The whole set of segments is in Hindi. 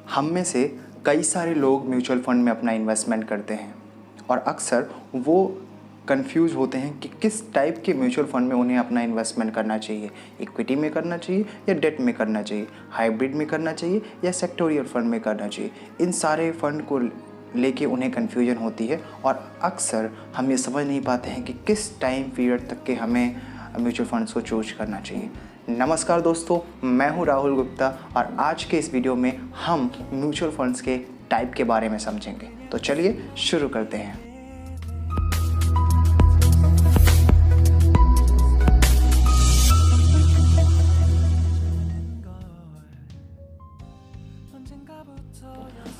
हम में से कई सारे लोग म्यूचुअल फंड में अपना इन्वेस्टमेंट करते हैं और अक्सर वो कंफ्यूज होते हैं कि किस टाइप के म्यूचुअल फंड में उन्हें अपना इन्वेस्टमेंट करना चाहिए। इक्विटी में करना चाहिए या डेट में करना चाहिए, हाइब्रिड में करना चाहिए या सेक्टोरियल फंड में करना चाहिए। इन सारे फंड को लेके उन्हें कन्फ्यूजन होती है और अक्सर हम ये समझ नहीं पाते हैं कि किस टाइम पीरियड तक के हमें म्यूचुअल फंड्स को चूज करना चाहिए। नमस्कार दोस्तों, मैं हूं राहुल गुप्ता और आज के इस वीडियो में हम म्यूचुअल फंड्स के टाइप के बारे में समझेंगे। तो चलिए शुरू करते हैं।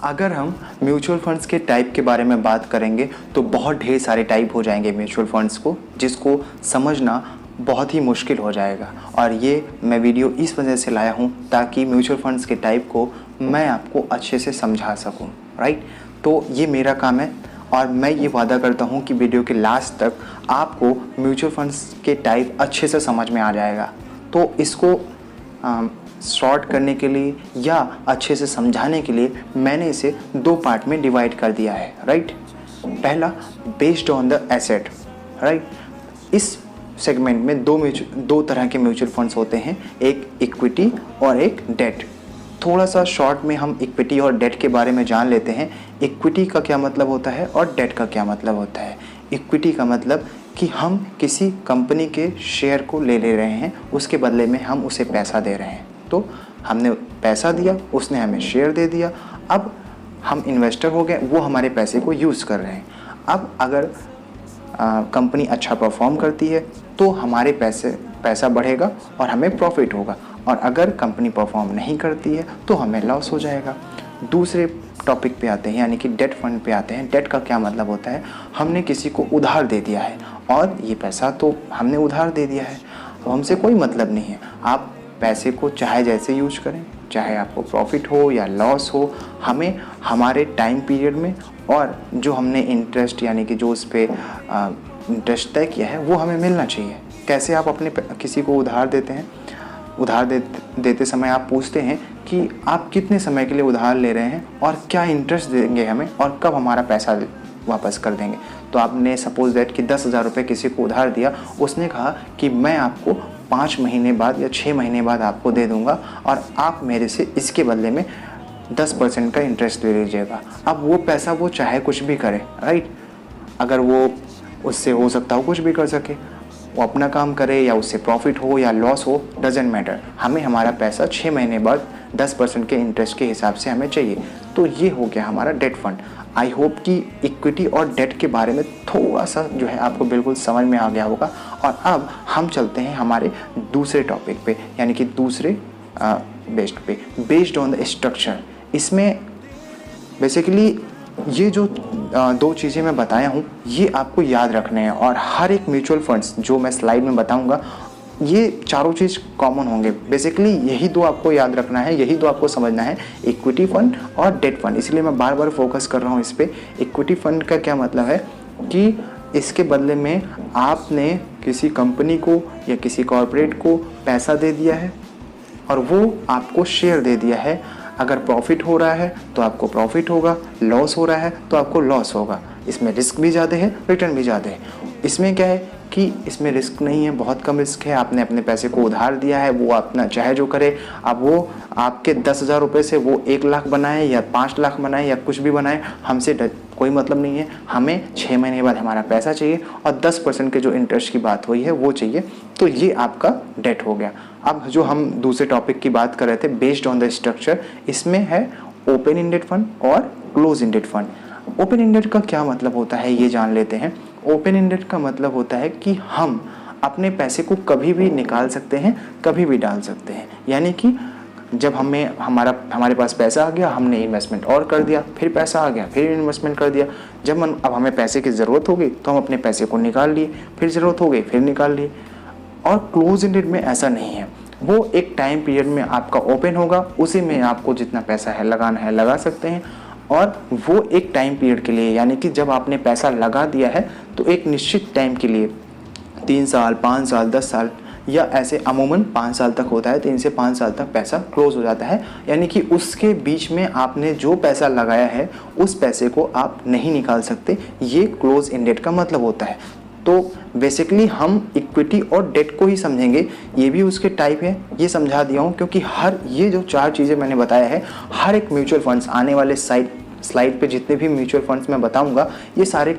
अगर हम म्यूचुअल फंड्स के टाइप के बारे में बात करेंगे तो बहुत ढेर सारे टाइप हो जाएंगे म्यूचुअल फंड्स को, जिसको समझना बहुत ही मुश्किल हो जाएगा। और ये मैं वीडियो इस वजह से लाया हूँ ताकि म्यूचुअल फंड्स के टाइप को मैं आपको अच्छे से समझा सकूँ, राइट। तो ये मेरा काम है और मैं ये वादा करता हूँ कि वीडियो के लास्ट तक आपको म्यूचुअल फंड्स के टाइप अच्छे से समझ में आ जाएगा। तो इसको शॉर्ट करने के लिए या अच्छे से समझाने के लिए मैंने इसे दो पार्ट में डिवाइड कर दिया है, राइट। पहला based on the asset, right. इस सेगमेंट में दो तरह के म्यूचुअल फंड्स होते हैं, एक इक्विटी और एक डेट। थोड़ा सा शॉर्ट में हम इक्विटी और डेट के बारे में जान लेते हैं। इक्विटी का क्या मतलब होता है और डेट का क्या मतलब होता है। इक्विटी का मतलब कि हम किसी कंपनी के शेयर को ले रहे हैं, उसके बदले में हम उसे पैसा दे रहे हैं। तो हमने पैसा दिया, उसने हमें शेयर दे दिया, अब हम इन्वेस्टर हो गए, वो हमारे पैसे को यूज़ कर रहे हैं। अब अगर कंपनी अच्छा परफॉर्म करती है तो हमारे पैसा बढ़ेगा और हमें प्रॉफिट होगा, और अगर कंपनी परफॉर्म नहीं करती है तो हमें लॉस हो जाएगा। दूसरे टॉपिक पे आते हैं, यानी कि डेट फंड पे आते हैं। डेट का क्या मतलब होता है, हमने किसी को उधार दे दिया है और ये पैसा तो हमने उधार दे दिया है, तो हमसे कोई मतलब नहीं है। आप पैसे को चाहे जैसे यूज करें, चाहे आपको प्रॉफिट हो या लॉस हो, हमें हमारे टाइम पीरियड में और जो हमने इंटरेस्ट यानी कि जो उस पर इंटरेस्ट तय किया है वो हमें मिलना चाहिए। कैसे आप अपने किसी को उधार देते हैं, उधार देते समय आप पूछते हैं कि आप कितने समय के लिए उधार ले रहे हैं और क्या इंटरेस्ट देंगे हमें और कब हमारा पैसा वापस कर देंगे। तो आपने सपोज दैट कि 10,000 रुपये किसी को उधार दिया, उसने कहा कि मैं आपको 5 महीने बाद या 6 महीने बाद आपको दे दूंगा और आप मेरे से इसके बदले में 10% का इंटरेस्ट ले लीजिएगा। अब वो पैसा वो चाहे कुछ भी करे, राइट। अगर वो उससे हो सकता हो कुछ भी कर सके, वो अपना काम करे या उससे प्रॉफिट हो या लॉस हो, डजेंट मैटर, हमें हमारा पैसा 6 महीने बाद 10% के इंटरेस्ट के हिसाब से हमें चाहिए। तो ये हो गया हमारा डेट फंड। आई होप कि इक्विटी और डेट के बारे में थोड़ा सा जो है आपको बिल्कुल समझ में आ गया होगा। और अब हम चलते हैं हमारे दूसरे टॉपिक पे, यानी कि दूसरे बेस्ड ऑन द स्ट्रक्चर। इसमें बेसिकली ये जो दो चीज़ें मैं बताया हूँ ये आपको याद रखने हैं, और हर एक म्यूचुअल फंड्स जो मैं स्लाइड में बताऊँगा ये चारों चीज़ कॉमन होंगे। बेसिकली यही दो आपको याद रखना है, यही दो आपको समझना है, इक्विटी फंड और डेट फंड। इसलिए मैं बार बार फोकस कर रहा हूँ इस पर। इक्विटी फंड का क्या मतलब है कि इसके बदले में आपने किसी कंपनी को या किसी कॉरपोरेट को पैसा दे दिया है और वो आपको शेयर दे दिया है। अगर प्रॉफिट हो रहा है तो आपको प्रॉफिट होगा, लॉस हो रहा है तो आपको लॉस होगा। इसमें रिस्क भी ज़्यादा है, रिटर्न भी ज़्यादा है। इसमें क्या है कि इसमें रिस्क नहीं है, बहुत कम रिस्क है। आपने अपने पैसे को उधार दिया है, वो अपना चाहे जो करे। अब वो आपके 10,000 रुपये से वो 1 लाख बनाए या 5 लाख बनाए या कुछ भी बनाए, हमसे कोई मतलब नहीं है। हमें 6 महीने बाद हमारा पैसा चाहिए और 10% के जो इंटरेस्ट की बात हुई है वो चाहिए। तो ये आपका डेट हो गया। अब जो हम दूसरे टॉपिक की बात कर रहे थे, बेस्ड ऑन द स्ट्रक्चर, इसमें है ओपन एंडेड फंड और close ended fund. Open ended का क्या मतलब होता है ये जान लेते हैं। ओपन एंडेड का मतलब होता है कि हम अपने पैसे को कभी भी निकाल सकते हैं, कभी भी डाल सकते हैं। यानी कि जब हमारे पास पैसा आ गया, हमने इन्वेस्टमेंट और कर दिया, फिर पैसा आ गया, फिर इन्वेस्टमेंट कर दिया। जब अब हमें पैसे की ज़रूरत होगी तो हम अपने पैसे को निकाल लिए, फिर ज़रूरत हो गई फिर निकाल लिए। और क्लोज एंडेड में ऐसा नहीं है, वो एक टाइम पीरियड में आपका ओपन होगा, उसी में आपको जितना पैसा है लगाना है लगा सकते हैं। और वो एक टाइम पीरियड के लिए, यानी कि जब आपने पैसा लगा दिया है तो एक निश्चित टाइम के लिए 3 साल, 5 साल, 10 साल या ऐसे अमूमन 5 साल तक होता है, 3 से 5 साल तक पैसा क्लोज हो जाता है। यानी कि उसके बीच में आपने जो पैसा लगाया है उस पैसे को आप नहीं निकाल सकते, ये क्लोज एंडेड का मतलब होता है। तो बेसिकली हम इक्विटी और डेट को ही समझेंगे, ये भी उसके टाइप है, ये समझा दिया हूँ क्योंकि हर ये जो 4 चीज़ें मैंने बताया है, हर एक म्यूचुअल फंड्स आने वाले स्लाइड पे जितने भी म्यूचुअल फंड्स मैं बताऊंगा ये सारे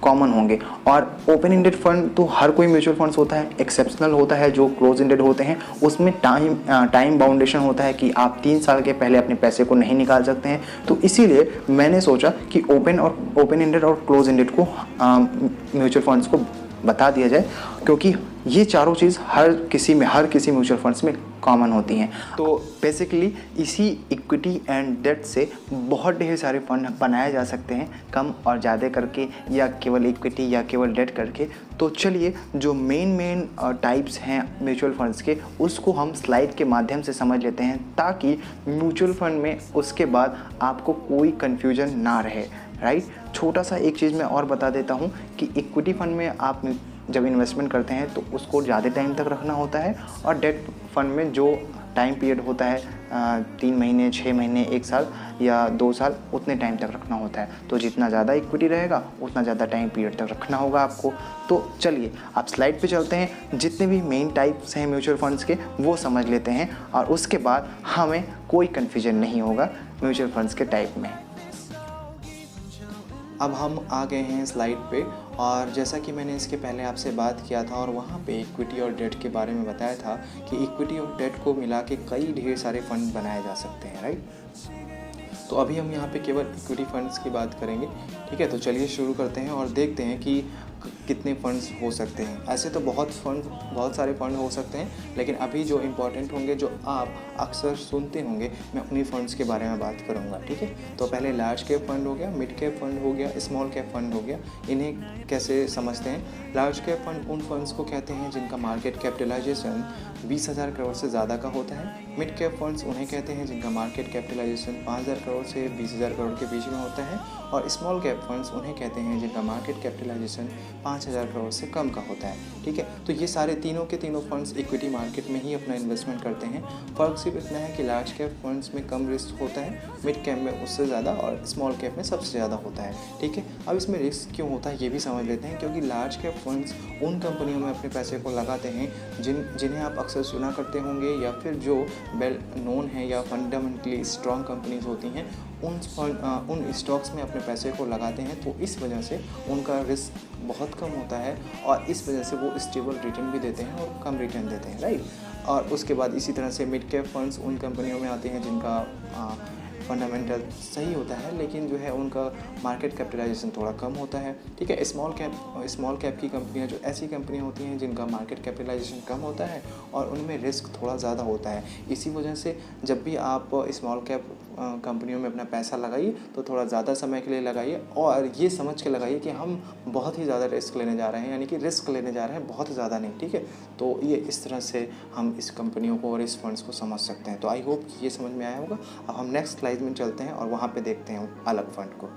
कॉमन होंगे। और ओपन एंडेड फंड तो हर कोई म्यूचुअल फंड्स होता है, एक्सेप्शनल होता है जो क्लोज एंडेड होते हैं, उसमें टाइम बाउंडेशन होता है कि आप 3 साल के पहले अपने पैसे को नहीं निकाल सकते हैं। तो इसीलिए मैंने सोचा कि ओपन एंडेड और क्लोज एंडेड को म्यूचुअल फंड्स को बता दिया जाए, क्योंकि ये चारों चीज़ हर किसी म्यूचुअल फंड्स में कॉमन होती हैं। तो बेसिकली इसी इक्विटी एंड डेट से बहुत ढेर सारे फंड बनाए जा सकते हैं, कम और ज़्यादा करके या केवल इक्विटी या केवल डेट करके। तो चलिए जो मेन टाइप्स हैं म्यूचुअल फंड्स के, उसको हम स्लाइड के माध्यम से समझ लेते हैं, ताकि म्यूचुअल फंड में उसके बाद आपको कोई कन्फ्यूजन ना रहे, राइट। छोटा सा एक चीज़ मैं और बता देता हूँ कि इक्विटी फंड में आप जब इन्वेस्टमेंट करते हैं तो उसको ज़्यादा टाइम तक रखना होता है, और डेट फंड में जो टाइम पीरियड होता है 3 महीने, 6 महीने, 1 साल या 2 साल, उतने टाइम तक रखना होता है। तो जितना ज़्यादा इक्विटी रहेगा उतना ज़्यादा टाइम पीरियड तक रखना होगा आपको। तो चलिए आप स्लाइड पे चलते हैं, जितने भी मेन टाइप्स हैं म्यूचुअल फंड्स के वो समझ लेते हैं, और उसके बाद हमें कोई कन्फ्यूजन नहीं होगा म्यूचुअल फंड्स के टाइप में। अब हम आ गए हैं स्लाइड पे, और जैसा कि मैंने इसके पहले आपसे बात किया था और वहाँ पे इक्विटी और डेट के बारे में बताया था कि इक्विटी और डेट को मिला के कई ढेर सारे फंड बनाए जा सकते हैं, राइट। तो अभी हम यहाँ पे केवल इक्विटी फंड्स की बात करेंगे, ठीक है। तो चलिए शुरू करते हैं और देखते हैं कि कितने फंड्स हो सकते हैं। ऐसे तो बहुत सारे फंड हो सकते हैं, लेकिन अभी जो इम्पोर्टेंट होंगे, जो आप अक्सर सुनते होंगे, मैं उन्हीं फंड्स के बारे में बात करूंगा, ठीक है। तो पहले लार्ज कैप फंड हो गया, मिड कैप फंड हो गया, स्मॉल कैप फंड हो गया। इन्हें कैसे समझते हैं? लार्ज कैप फंड उन फंड्स को कहते हैं जिनका मार्केट कैपिटलाइजेशन 20,000 करोड़ से ज़्यादा का होता है। मिड कैप फंड्स उन्हें कहते हैं जिनका मार्केट कैपिटलाइजेशन 5,000 करोड़ से 20,000 करोड़ के बीच में होता है। और स्मॉल कैप फंड्स उन्हें कहते हैं जिनका मार्केट कैपिटलाइजेशन 5,000 करोड़ से कम का होता है, ठीक है। तो ये सारे तीनों के तीनों फंड्स इक्विटी मार्केट में ही अपना इन्वेस्टमेंट करते हैं। फ़र्क सिर्फ इतना है कि लार्ज कैप फंड्स में कम रिस्क होता है, मिड कैप में उससे ज़्यादा, और स्मॉल कैप में सबसे ज़्यादा होता है, ठीक है। अब इसमें रिस्क क्यों होता है ये भी समझ लेते हैं, क्योंकि लार्ज कैप फंड्स उन कंपनियों में अपने पैसे को लगाते हैं जिन्हें आप अक्सर सुना करते होंगे, या फिर जो वेल नोन है या फंडामेंटली स्ट्रॉन्ग कंपनीज होती हैं, उन स्टॉक्स में अपने पैसे को लगाते हैं। तो इस वजह से उनका रिस्क बहुत कम होता है, और इस वजह से वो स्टेबल रिटर्न भी देते हैं और कम रिटर्न देते हैं, राइट। और उसके बाद इसी तरह से मिड कैप फंड्स उन कंपनियों में आते हैं जिनका फंडामेंटल सही होता है, लेकिन जो है उनका मार्केट कैपिटलाइजेशन थोड़ा कम होता है, ठीक है। स्मॉल कैप की कंपनियां जो ऐसी कंपनियां होती हैं जिनका मार्केट कैपिटलाइजेशन कम होता है और उनमें रिस्क थोड़ा ज़्यादा होता है। इसी वजह से जब भी आप स्मॉल कैप कंपनियों में अपना पैसा लगाइए तो थोड़ा ज़्यादा समय के लिए लगाइए, और ये समझ के लगाइए कि हम बहुत ही ज़्यादा रिस्क लेने जा रहे हैं, यानी कि रिस्क लेने जा रहे हैं बहुत ज़्यादा नहीं, ठीक है। तो ये इस तरह से हम इस कंपनियों को और इस फंड्स को समझ सकते हैं। तो आई होप ये समझ में आया होगा। अब हम नेक्स्ट स्लाइड में चलते हैं और वहाँ पे देखते हैं अलग फंड को।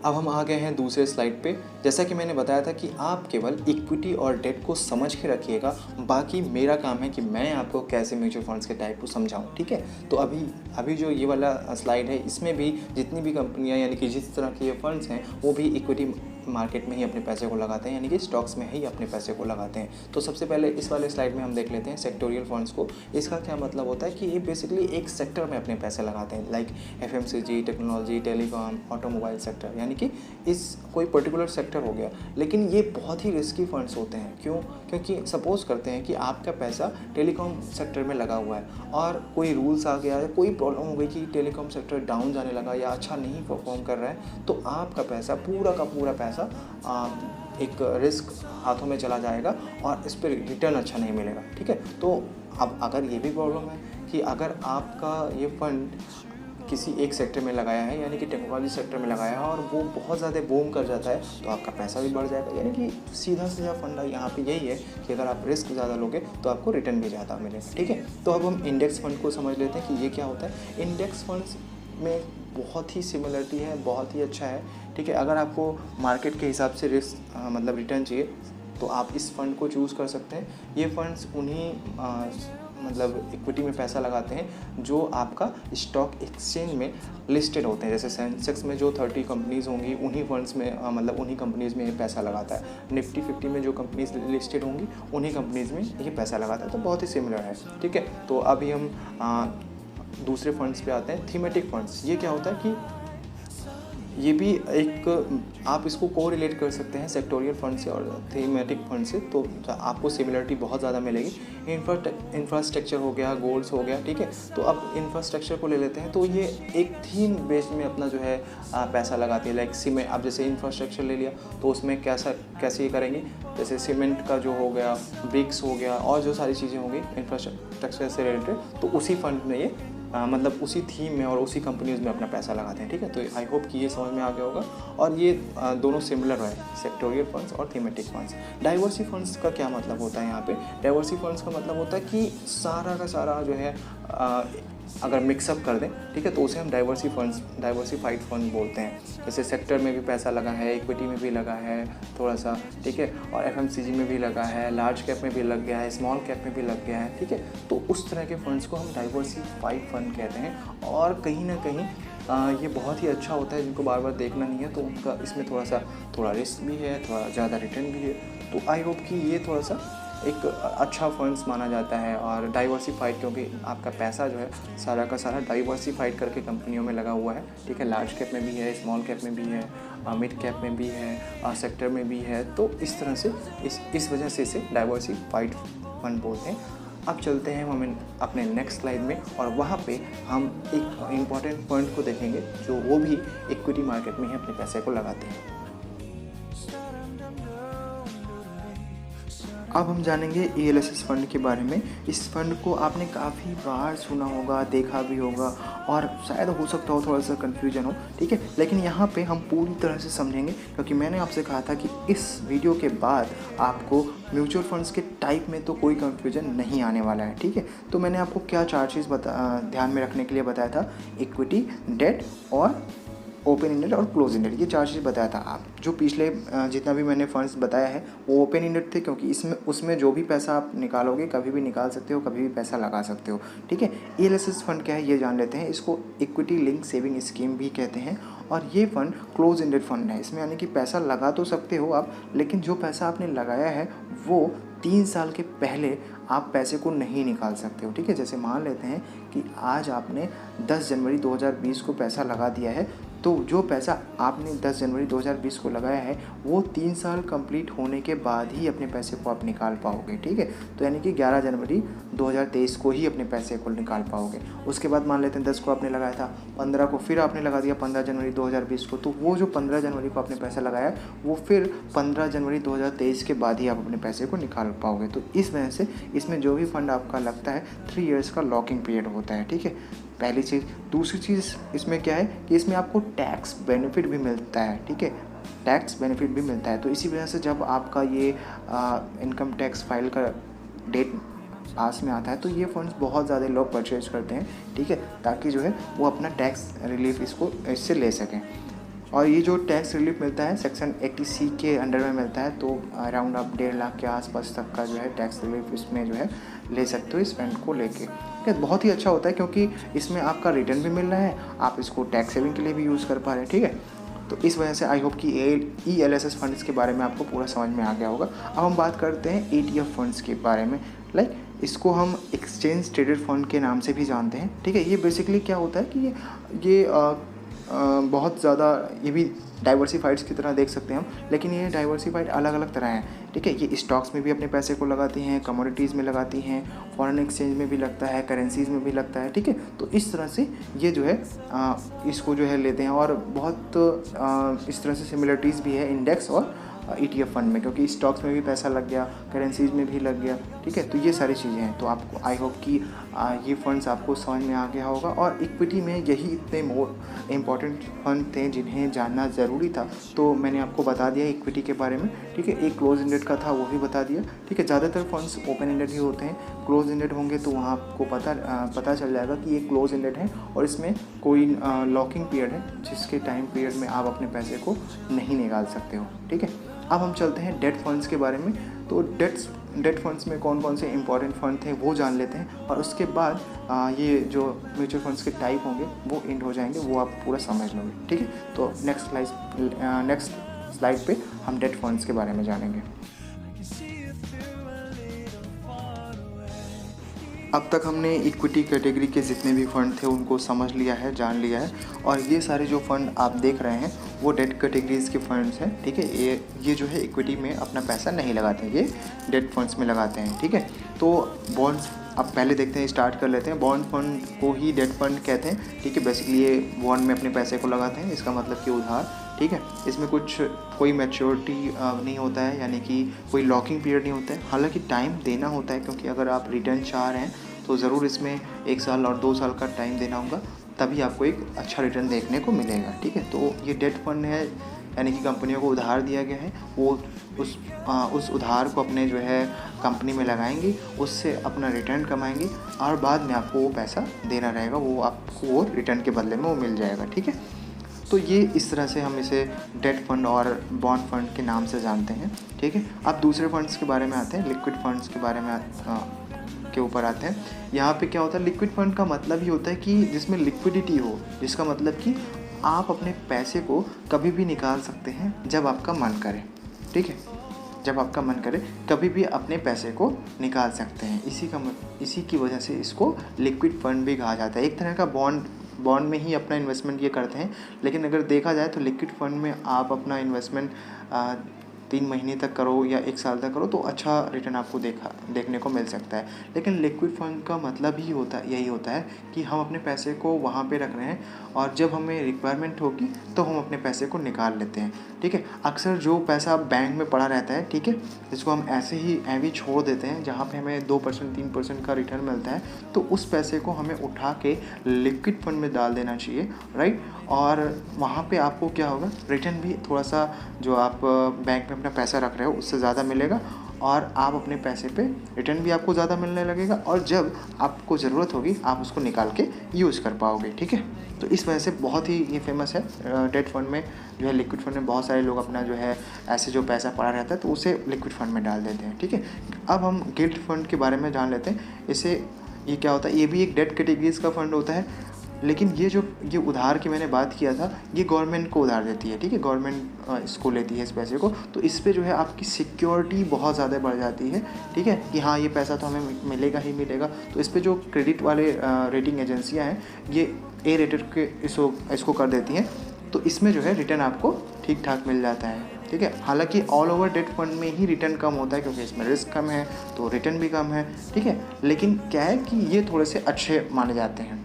अब हम आ गए हैं दूसरे स्लाइड पे। जैसा कि मैंने बताया था कि आप केवल इक्विटी और डेट को समझ के रखिएगा, बाकी मेरा काम है कि मैं आपको कैसे म्यूचुअल फंड्स के टाइप को समझाऊं, ठीक है। तो अभी जो ये वाला स्लाइड है, इसमें भी जितनी भी कंपनियां, यानी कि जिस तरह के ये फंड्स हैं, वो भी इक्विटी मार्केट में ही अपने पैसे को लगाते हैं, यानी कि स्टॉक्स में ही अपने पैसे को लगाते हैं। तो सबसे पहले इस वाले स्लाइड में हम देख लेते हैं सेक्टोरियल फंड्स को। इसका क्या मतलब होता है कि ये बेसिकली एक सेक्टर में अपने पैसे लगाते हैं, like FMCG, technology, telecom, automobile sector, यानी कि इस कोई पर्टिकुलर सेक्टर हो गया। लेकिन ये बहुत ही रिस्की फंड्स होते हैं। क्यों? क्योंकि सपोज करते हैं कि आपका पैसा टेलीकॉम सेक्टर में लगा हुआ है और कोई रूल्स आ गया है, कोई प्रॉब्लम हो गई कि टेलीकॉम सेक्टर डाउन जाने लगा या अच्छा नहीं परफॉर्म कर रहा है, तो आपका पैसा पूरा का पूरा पैसा एक रिस्क हाथों में चला जाएगा और इस पर रिटर्न अच्छा नहीं मिलेगा, ठीक है। तो अब अगर ये भी प्रॉब्लम है कि अगर आपका ये फंड किसी एक सेक्टर में लगाया है, यानी कि टेक्नोलॉजी सेक्टर में लगाया है, और वो बहुत ज़्यादा बूम कर जाता है, तो आपका पैसा भी बढ़ जाएगा। यानी कि सीधा फंडा यहाँ पे यही है कि अगर आप रिस्क ज़्यादा लोगे तो आपको रिटर्न भी ज़्यादा मिलेगा, ठीक है। तो अब हम इंडेक्स फंड को समझ लेते हैं कि ये क्या होता है। इंडेक्स फंड्स में बहुत ही सिमिलरिटी है, बहुत ही अच्छा है, ठीक है। अगर आपको मार्केट के हिसाब से रिस्क मतलब रिटर्न चाहिए, तो आप इस फंड को चूज़ कर सकते हैं। ये फंड्स उन्हीं मतलब इक्विटी में पैसा लगाते हैं जो आपका स्टॉक एक्सचेंज में लिस्टेड होते हैं। जैसे सेंसेक्स में जो 30 कंपनीज़ होंगी उन्हीं फंड्स में मतलब उन्हीं कंपनीज़ में ये पैसा लगाता है। निफ्टी 50 में जो कंपनीज़ लिस्टेड होंगी उन्हीं कंपनीज़ में ये पैसा लगाता है। तो बहुत ही सिमिलर है, ठीक है। तो अभी हम दूसरे फंड्स पे आते हैं, थीमेटिक फंड्स। ये क्या होता है कि ये भी एक आप इसको को रिलेट कर सकते हैं सेक्टोरियल फंड से और थीमेटिक फंड से, तो आपको सिमिलरिटी बहुत ज़्यादा मिलेगी। इंफ्रास्ट्रक्चर हो गया, गोल्ड्स हो गया, ठीक है। तो अब इंफ्रास्ट्रक्चर को ले लेते हैं, तो ये एक थीम बेस्ड में अपना जो है पैसा लगाती है। लाइक सीमेंट, अब जैसे इंफ्रास्ट्रक्चर ले लिया तो उसमें कैसे ये करेंगे, जैसे सीमेंट का जो हो गया, ब्रिक्स हो गया और जो सारी चीज़ें होंगी इंफ्रास्ट्रक्चर से रिलेटेड, तो उसी फंड में ये मतलब उसी थीम में और उसी कंपनीज में अपना पैसा लगाते हैं, ठीक है। तो आई होप कि ये समझ में आ गया होगा। और ये दोनों सिमिलर है, सेक्टोरियल फंड्स और थीमेटिक फंड्स। डाइवर्सिटी फंड्स का क्या मतलब होता है यहाँ पे? डाइवर्सिटी फंड्स का मतलब होता है कि सारा का सारा जो है अगर मिक्सअप कर दें, ठीक है, तो उसे हम डाइवर्सिफाइड फंड बोलते हैं। जैसे सेक्टर में भी पैसा लगा है, इक्विटी में भी लगा है थोड़ा सा, ठीक है, और FMCG में भी लगा है, लार्ज कैप में भी लग गया है, स्मॉल कैप में भी लग गया है, ठीक है। तो उस तरह के फंड्स को हम डाइवर्सिफाइड फंड कहते हैं। और कहीं ना कहीं ये बहुत ही अच्छा होता है, जिनको बार बार देखना नहीं है तो उनका इसमें थोड़ा रिस्क भी है, थोड़ा ज़्यादा रिटर्न भी है। तो आई होप कि ये थोड़ा सा एक अच्छा फंड्स माना जाता है। और डाइवर्सिफाइड क्योंकि आपका पैसा जो है सारा का सारा डाइवर्सिफाइड करके कंपनियों में लगा हुआ है, ठीक है। लार्ज कैप में भी है, स्मॉल कैप में भी है, मिड कैप में भी है, सेक्टर में भी है। तो इस तरह से इस वजह से इसे डाइवर्सिफाइड फंड बोलते हैं। अब चलते हैं हम अपने नेक्स्ट स्लाइड में और वहाँ पे हम एक इम्पॉर्टेंट पॉइंट को देखेंगे जो वो भी इक्विटी मार्केट में ही अपने पैसे को लगाते हैं। अब हम जानेंगे ELSS फंड के बारे में। इस फंड को आपने काफ़ी बार सुना होगा, देखा भी होगा और शायद हो सकता हो थोड़ा सा कन्फ्यूजन हो, ठीक है। लेकिन यहाँ पे हम पूरी तरह से समझेंगे क्योंकि मैंने आपसे कहा था कि इस वीडियो के बाद आपको म्यूचुअल फंड्स के टाइप में तो कोई कन्फ्यूजन नहीं आने वाला है, ठीक है। तो मैंने आपको क्या 4 चीज़ ध्यान में रखने के लिए बताया था, इक्विटी, डेट और ओपन इंडेड और क्लोज इंडेड, ये 4 चीज़ बताया था। आप जो पिछले जितना भी मैंने फंड्स बताया है वो ओपन इंडेड थे क्योंकि उसमें जो भी पैसा आप निकालोगे कभी भी निकाल सकते हो, कभी भी पैसा लगा सकते हो, ठीक है। ELSS फंड क्या है ये जान लेते हैं। इसको इक्विटी लिंक सेविंग स्कीम भी कहते हैं और ये फंड क्लोज इंडेड फंड है। इसमें यानी कि पैसा लगा तो सकते हो आप, लेकिन जो पैसा आपने लगाया है वो 3 साल के पहले आप पैसे को नहीं निकाल सकते हो, ठीक है। जैसे मान लेते हैं कि आज आपने 10 जनवरी 2020 को पैसा लगा दिया है, तो जो पैसा आपने 10 जनवरी 2020 को लगाया है वो 3 साल कंप्लीट होने के बाद ही अपने पैसे को आप निकाल पाओगे, ठीक है। तो यानी कि 11 जनवरी 2023 को ही अपने पैसे को निकाल पाओगे। उसके बाद मान लेते हैं 10 को आपने लगाया था, 15 को फिर आपने लगा दिया 15 जनवरी 2020 को, तो वो जो 15 जनवरी को आपने पैसा लगाया वो फिर 15 जनवरी 2023 के बाद ही आप अपने पैसे को निकाल पाओगे। तो इस वजह से इसमें जो भी फंड आपका लगता है 3 इयर्स का लॉकिंग पीरियड होता है, ठीक है। पहली चीज़। दूसरी चीज़ इसमें क्या है कि इसमें आपको टैक्स बेनिफिट भी मिलता है, ठीक है, टैक्स बेनिफिट भी मिलता है। तो इसी वजह से जब आपका ये इनकम टैक्स फाइल का डेट पास में आता है तो ये फंड्स बहुत ज़्यादा लोग परचेज करते हैं, ठीक है, ताकि जो है वो अपना टैक्स रिलीफ इससे ले सकें। और ये जो टैक्स रिलीफ मिलता है सेक्शन 80C के अंडर में मिलता है, तो अराउंड आप 1.5 लाख के आसपास तक का जो है टैक्स रिलीफ इसमें जो है ले सकते हो इस फंड को लेके, ठीक है। बहुत ही अच्छा होता है क्योंकि इसमें आपका रिटर्न भी मिल रहा है, आप इसको टैक्स सेविंग के लिए भी यूज़ कर पा रहे हैं, ठीक है। तो इस वजह से आई होप कि ELSS फंड्स के बारे में आपको पूरा समझ में आ गया होगा। अब हम बात करते हैं ETF फंड्स के बारे में। लाइक इसको हम एक्सचेंज ट्रेडेड फंड के नाम से भी जानते हैं, ठीक है। ये बेसिकली क्या होता है कि ये बहुत ज़्यादा, ये भी डाइवर्सिफाइड्स की तरह देख सकते हैं हम, लेकिन ये डाइवर्सिफाइड अलग अलग तरह हैं, ठीक है। ये स्टॉक्स में भी अपने पैसे को लगाती हैं, कमोडिटीज़ में लगाती हैं, फॉरेन एक्सचेंज में भी लगता है, करेंसीज़ में भी लगता है, ठीक है। तो इस तरह से ये जो है इसको जो है लेते हैं और बहुत इस तरह से सिमिलरिटीज़ भी है इंडेक्स और ETF फंड में, क्योंकि स्टॉक्स में भी पैसा लग गया, करेंसीज में भी लग गया, ठीक है। तो ये सारी चीज़ें हैं। तो आपको आई होप कि ये फंड्स आपको समझ में आ गया होगा। और इक्विटी में यही इतने मोर इम्पॉर्टेंट फंड थे जिन्हें जानना ज़रूरी था, तो मैंने आपको बता दिया इक्विटी के बारे में, ठीक है। एक क्लोज इंडेड का था वो भी बता दिया, ठीक है। ज़्यादातर फंड्स ओपन इंडेड ही होते हैं, क्लोज इंडेड होंगे तो वहाँ आपको पता चल जाएगा कि ये क्लोज इंडेड है और इसमें कोई लॉकिंग पीरियड है जिसके टाइम पीरियड में आप अपने पैसे को नहीं निकाल सकते हो, ठीक है। अब हम चलते हैं डेट फंड्स के बारे में। तो डेट फंड्स में कौन कौन से इंपॉर्टेंट फंड थे वो जान लेते हैं, और उसके बाद ये जो म्यूचुअल फंड्स के टाइप होंगे वो एंड हो जाएंगे, वो आप पूरा समझ लोगे। ठीक है, तो नेक्स्ट स्लाइड पे हम डेट फंड्स के बारे में जानेंगे। अब तक हमने इक्विटी कैटेगरी के जितने भी फ़ंड थे उनको समझ लिया है, जान लिया है, और ये सारे जो फ़ंड आप देख रहे हैं वो डेट कैटेगरीज के फंड्स हैं। ठीक है, ये जो है इक्विटी में अपना पैसा नहीं लगाते हैं, ये डेट फंड्स में लगाते हैं। ठीक है, तो बॉन्ड्स अब पहले देखते हैं, स्टार्ट कर लेते हैं। बॉन्ड फंड को ही डेट फंड कहते हैं। ठीक है, बेसिकली ये बॉन्ड में अपने पैसे को लगाते हैं, इसका मतलब कि उधार। ठीक है, इसमें कोई मैच्योरिटी नहीं होता है, यानी कि कोई लॉकिंग पीरियड नहीं होता है। हालांकि टाइम देना होता है, क्योंकि अगर आप रिटर्न चाह रहे हैं तो ज़रूर इसमें 1 साल और 2 साल का टाइम देना होगा, तभी आपको एक अच्छा रिटर्न देखने को मिलेगा। ठीक है, तो ये डेट फंड है, यानी कि कंपनियों को उधार दिया गया है, वो उस उधार को अपने जो है कंपनी में लगाएंगी, उससे अपना रिटर्न कमाएंगी, और बाद में आपको वो पैसा देना रहेगा, वो आपको वो रिटर्न के बदले में वो मिल जाएगा। ठीक है, तो ये इस तरह से हम इसे डेट फंड और बॉन्ड फंड के नाम से जानते हैं। ठीक है, अब दूसरे फंड्स के बारे में आते हैं, लिक्विड फंड्स के बारे में के ऊपर आते हैं। यहाँ पे क्या होता है, लिक्विड फंड का मतलब ही होता है कि जिसमें लिक्विडिटी हो, जिसका मतलब कि आप अपने पैसे को कभी भी निकाल सकते हैं जब आपका मन करे। ठीक है, जब आपका मन करे कभी भी अपने पैसे को निकाल सकते हैं, इसी की वजह से इसको लिक्विड फंड भी कहा जाता है। एक तरह का बॉन्ड में ही अपना इन्वेस्टमेंट ये करते हैं, लेकिन अगर देखा जाए तो लिक्विड फंड में आप अपना इन्वेस्टमेंट 3 महीने तक करो या 1 साल तक करो तो अच्छा रिटर्न आपको देखने को मिल सकता है। लेकिन लिक्विड फंड का मतलब ही यही होता है कि हम अपने पैसे को वहाँ पे रख रहे हैं, और जब हमें रिक्वायरमेंट होगी तो हम अपने पैसे को निकाल लेते हैं। ठीक है, अक्सर जो पैसा बैंक में पड़ा रहता है, ठीक है, जिसको हम ऐसे ही छोड़ देते हैं, जहाँ पे हमें 2% 3% का रिटर्न मिलता है, तो उस पैसे को हमें उठा के लिक्विड फंड में डाल देना चाहिए, राइट। और वहाँ पे आपको क्या होगा, रिटर्न भी थोड़ा सा जो आप बैंक में अपना पैसा रख रहे हो उससे ज़्यादा मिलेगा, और आप अपने पैसे पे रिटर्न भी आपको ज़्यादा मिलने लगेगा, और जब आपको ज़रूरत होगी आप उसको निकाल के यूज़ कर पाओगे। ठीक है, तो इस वजह से बहुत ही ये फेमस है डेट फंड में जो है, लिक्विड फंड में बहुत सारे लोग अपना जो है ऐसे जो पैसा पड़ा रहता है तो उसे लिक्विड फंड में डाल देते हैं। ठीक है, अब हम गिल्ट फंड के बारे में जान लेते हैं। ये क्या होता है, ये भी एक डेट कैटेगरीज का फंड होता है, लेकिन ये उधार की मैंने बात किया था, ये गवर्नमेंट को उधार देती है। ठीक है, गवर्नमेंट इसको लेती है इस पैसे को, तो इस पे जो है आपकी सिक्योरिटी बहुत ज़्यादा बढ़ जाती है। ठीक है, कि हाँ ये पैसा तो हमें मिलेगा ही मिलेगा, तो इस पे जो क्रेडिट वाले रेटिंग एजेंसियाँ हैं ये ए रेटेड के इसको कर देती हैं, तो इसमें जो है रिटर्न आपको ठीक ठाक मिल जाता है। ठीक है, हालांकि ऑल ओवर डेट फंड में ही रिटर्न कम होता है, क्योंकि इसमें रिस्क कम है तो रिटर्न भी कम है। ठीक है, लेकिन क्या है कि ये थोड़े से अच्छे माने जाते हैं,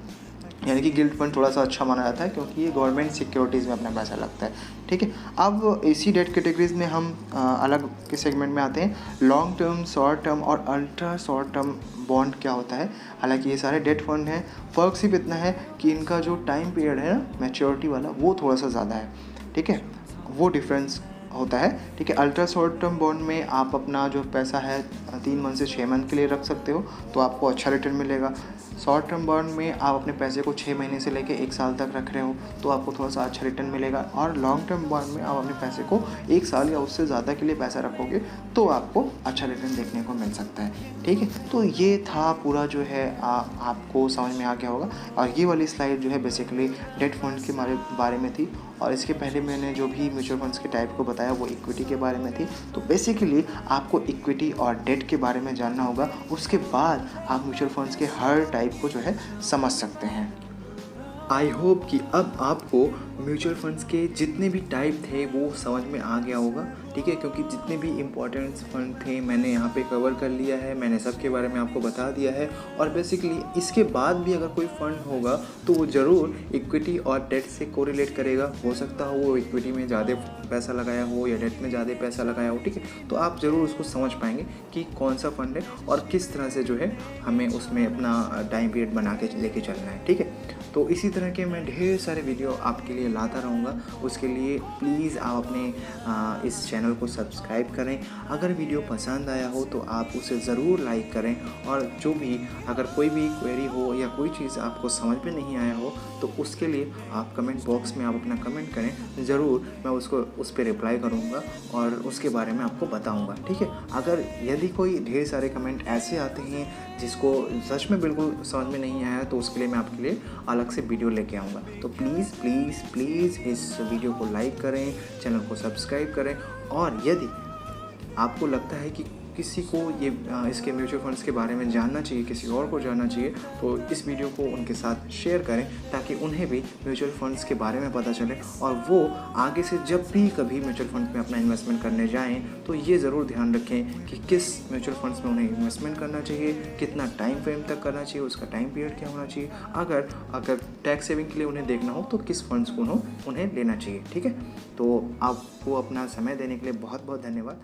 यानी कि गिल्ट फंड थोड़ा सा अच्छा माना जाता है, क्योंकि ये गवर्नमेंट सिक्योरिटीज़ में अपना पैसा लगता है। ठीक है, अब इसी डेट कैटेगरीज में हम अलग के सेगमेंट में आते हैं, लॉन्ग टर्म, शॉर्ट टर्म और अल्ट्रा शॉर्ट टर्म बॉन्ड क्या होता है। हालांकि ये सारे डेट फंड हैं, फ़र्क सिर्फ इतना है कि इनका जो टाइम पीरियड है ना, मैच्योरिटी वाला, वो थोड़ा सा ज़्यादा है। ठीक है, वो डिफरेंस होता है। ठीक है, अल्ट्रा शॉर्ट टर्म बॉन्ड में आप अपना जो पैसा है 3 मंथ से 6 मंथ के लिए रख सकते हो, तो आपको अच्छा रिटर्न मिलेगा। शॉर्ट टर्म बॉन्ड में आप अपने पैसे को 6 महीने से लेकर 1 साल तक रख रहे हो तो आपको थोड़ा सा अच्छा रिटर्न मिलेगा, और लॉन्ग टर्म बॉन्ड में आप अपने पैसे को 1 साल या उससे ज़्यादा के लिए पैसा रखोगे तो आपको अच्छा रिटर्न देखने को मिल सकता है। ठीक है, तो ये था पूरा जो है आपको समझ में आ गया होगा, और ये वाली स्लाइड जो है बेसिकली डेट फंड के बारे में थी, और इसके पहले मैंने जो भी म्यूचुअल फंड्स के टाइप को बताया वो इक्विटी के बारे में थी। तो बेसिकली आपको इक्विटी और डेट के बारे में जानना होगा, उसके बाद आप म्यूचुअल फंड्स के हर टाइप को जो है समझ सकते हैं। आई होप कि अब आपको म्यूचुअल फंड्स के जितने भी टाइप थे वो समझ में आ गया होगा। ठीक है, क्योंकि जितने भी इम्पोर्टेंट फंड थे मैंने यहाँ पे कवर कर लिया है, मैंने सबके बारे में आपको बता दिया है, और बेसिकली इसके बाद भी अगर कोई फंड होगा तो वो ज़रूर इक्विटी और डेट से कोरिलेट करेगा। हो सकता हो वो इक्विटी में ज़्यादा पैसा लगाया हो या डेट में ज़्यादा पैसा लगाया हो। ठीक है, तो आप ज़रूर उसको समझ पाएंगे कि कौन सा फंड है और किस तरह से जो है हमें उसमें अपना टाइम पीरियड बना के लेके चलना है। ठीक है, तो इसी तरह के मैं ढेर सारे वीडियो आपके लिए लाता रहूँगा। उसके लिए प्लीज़ आप अपने इस चैनल चैनल को सब्सक्राइब करें। अगर वीडियो पसंद आया हो तो आप उसे ज़रूर लाइक करें, और जो भी अगर कोई भी क्वेरी हो या कोई चीज़ आपको समझ में नहीं आया हो तो उसके लिए आप कमेंट बॉक्स में आप अपना कमेंट करें, ज़रूर मैं उसको उस पर रिप्लाई करूँगा और उसके बारे में आपको बताऊँगा, ठीक है। अगर यदि कोई ढेर सारे कमेंट ऐसे आते हैं जिसको सच में बिल्कुल समझ में नहीं आया तो उसके लिए मैं आपके लिए अलग से वीडियो लेके आऊँगा। तो प्लीज़ प्लीज़ प्लीज़ इस वीडियो को लाइक करें, चैनल को सब्सक्राइब करें, और यदि आपको लगता है कि किसी को ये इसके म्यूचुअल फंड्स के बारे में जानना चाहिए, किसी और को जानना चाहिए, तो इस वीडियो को उनके साथ शेयर करें ताकि उन्हें भी म्यूचुअल फंड्स के बारे में पता चले, और वो आगे से जब भी कभी म्यूचुअल फंड में अपना इन्वेस्टमेंट करने जाएं तो ये ज़रूर ध्यान रखें कि किस म्यूचुअल फंड्स में उन्हें इन्वेस्टमेंट करना चाहिए, कितना टाइम फ्रेम तक करना चाहिए, उसका टाइम पीरियड क्या होना चाहिए, अगर टैक्स सेविंग के लिए उन्हें देखना हो तो किस फंड्स को उन्हें लेना चाहिए, ठीक है। तो आपको अपना समय देने के लिए बहुत बहुत धन्यवाद।